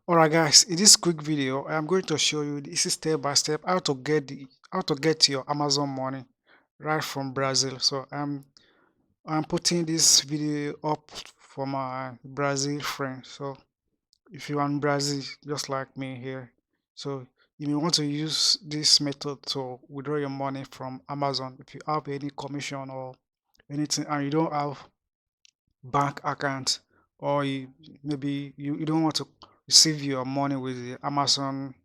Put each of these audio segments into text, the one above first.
Alright guys, in this quick video, I am going to show you this is step by step how to get your Amazon money right from Brazil. So I'm putting this video up for my Brazil friend. So if you are in Brazil, just like me here, so you may want to use this method to withdraw your money from Amazon if you have any commission or anything and you don't have bank account, or you don't want to receive your money with the Amazon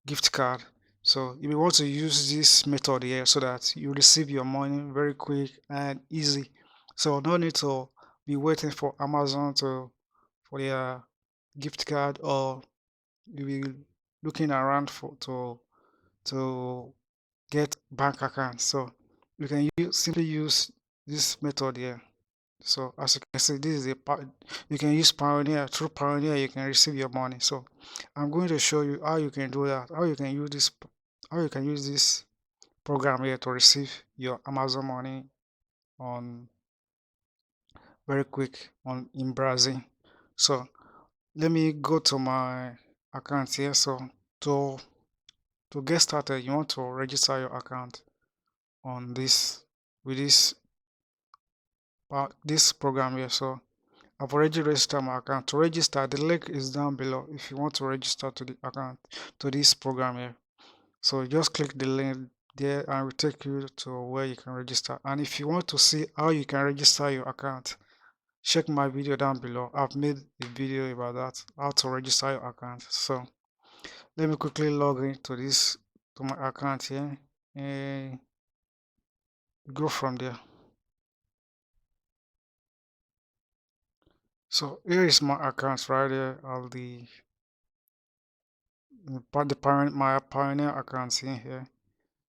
gift card. So you may want to use this method here so that you receive your money very quick and easy. So no need to be waiting for Amazon to for their gift card, or you will looking around for to get bank account. So you can simply use this method here. So as you can see, this is you can use Payoneer. Through Payoneer, you can receive your money. So I'm going to show you how you can do that. How you can use this program here to receive your Amazon money on very quick on in Brazil. So let me go to my account here. So to to get started, you want to register your account on this with this program here. So I've already registered my account. To register, the link is down below if you want to register to the account to this program here. So just click the link there and it will take you to where you can register. And if you want to see how you can register your account, check my video down below. I've made a video about that, how to register your account. So let me quickly log into this to my account here and go from there. So here is my account right here. All my Pioneer accounts in here.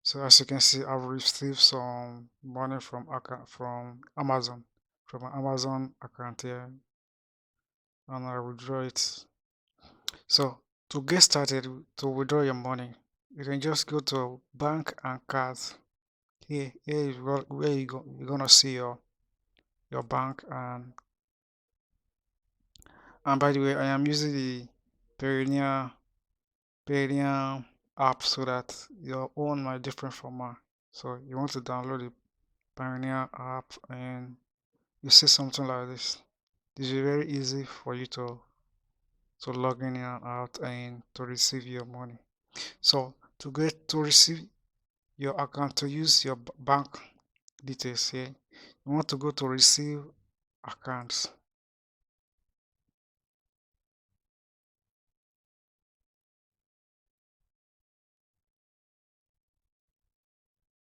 So as you can see, I've received some money from from my Amazon account here, and I withdraw it. So to get started to withdraw your money, you can just go to bank and cards. Here is where you're gonna see your bank, and by the way, I am using the Payoneer Payoneer app so that your own might different from mine. So you want to download the Pioneer app and you see something like this. This is very easy for you to log in and out and to receive your money. So to receive your account, to use your bank details here, you want to go to receive accounts.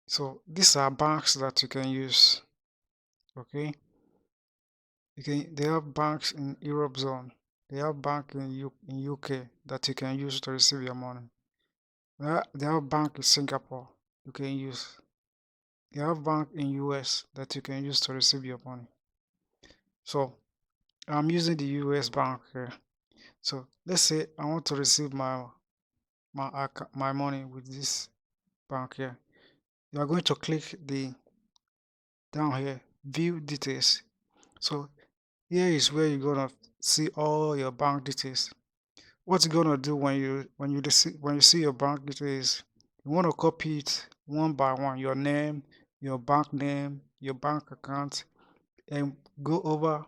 So these are banks that you can use. Okay, they have banks in Europe zone. They have bank in UK that you can use to receive your money. They have bank in Singapore you can use. They have bank in US that you can use to receive your money. So I'm using the US bank here. So let's say I want to receive my money with this bank here. You are going to click the down here, view details. So here is where you're gonna see all your bank details. What you're gonna do when you see your bank details, you want to copy it one by one, your name, your bank account, and go over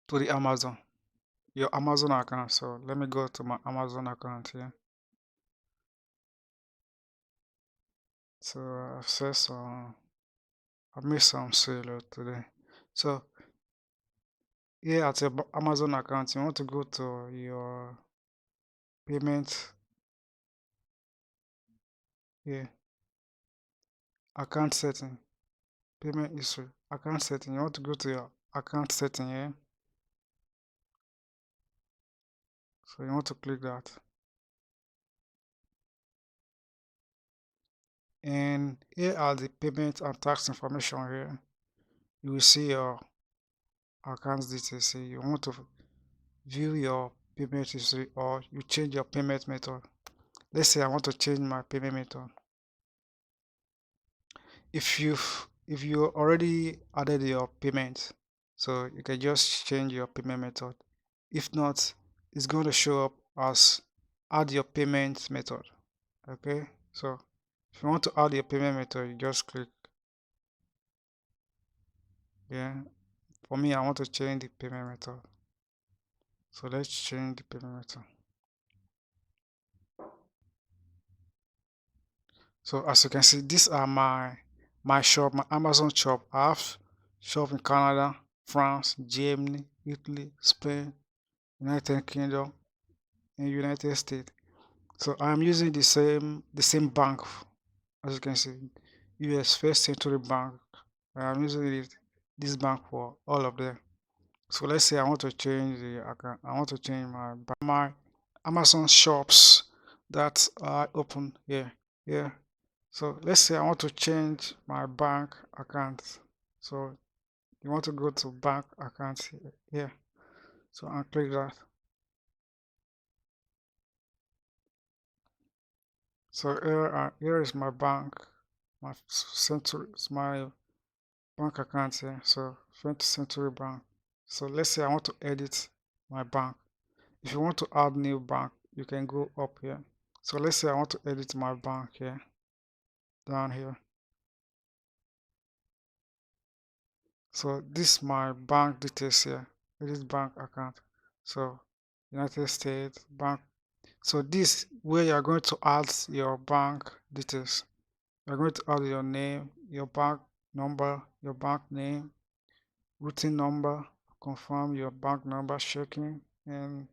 to the your Amazon account. So let me go to my Amazon account here. So I've said I made some sale today. So here at your Amazon account, you want to go to your payment here, account setting, payment history, account setting. You want to go to your account setting here. So you want to click that. And here are the payment and tax information here. You will see your account details here. You want to view your payment history or you change your payment method. Let's say I want to change my payment method. If you already added your payment, so you can just change your payment method. If not, it's going to show up as add your payment method. Okay, so if you want to add your payment method, you just click. Yeah, for me, I want to change the payment method. So let's change the payment method. So as you can see, these are my shop, my Amazon shop. I have shop in Canada, France, Germany, Italy, Spain, United Kingdom, and United States. So I'm using the same bank, as you can see, US First Century Bank. I'm using this bank for all of them. So let's say I want to change the account. I want to change my Amazon shops that are open here. Yeah. So let's say I want to change my bank account. So you want to go to bank account here. So I'll click that. So here is my bank, my century, my bank account here. So 20th Century Bank. So let's say I want to edit my bank. If you want to add new bank, you can go up here. So let's say I want to edit my bank here, down here. So this is my bank details here. Edit bank account. So United States bank. So this where you are going to add your bank details. You're going to add your name, your bank number, your bank name, routing number, confirm your bank number, checking, and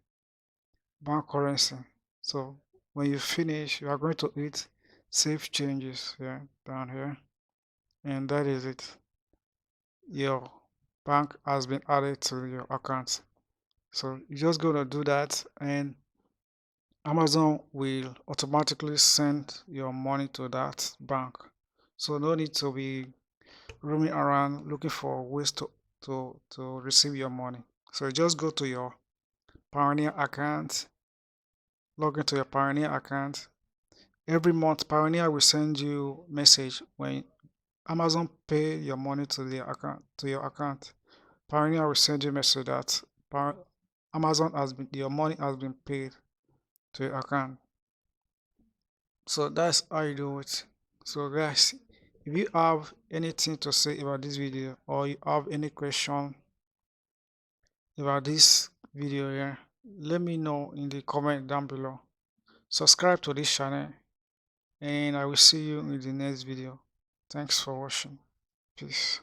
bank currency. So when you finish, you are going to hit save changes here, down here, and that is it. Your bank has been added to your account. So you're just going to do that, and Amazon will automatically send your money to that bank. So no need to be roaming around looking for ways to receive your money. So just go to your Payoneer account, log into your Payoneer account. Every month, Payoneer will send you message when Amazon pay your money to the account to your account. Payoneer will send you a message that Amazon has been your money has been paid to your account. So that's how you do it. So guys, if you have anything to say about this video or you have any question about this video here, let me know in the comment down below. Subscribe to this channel and I will see you in the next video. Thanks for watching. Peace.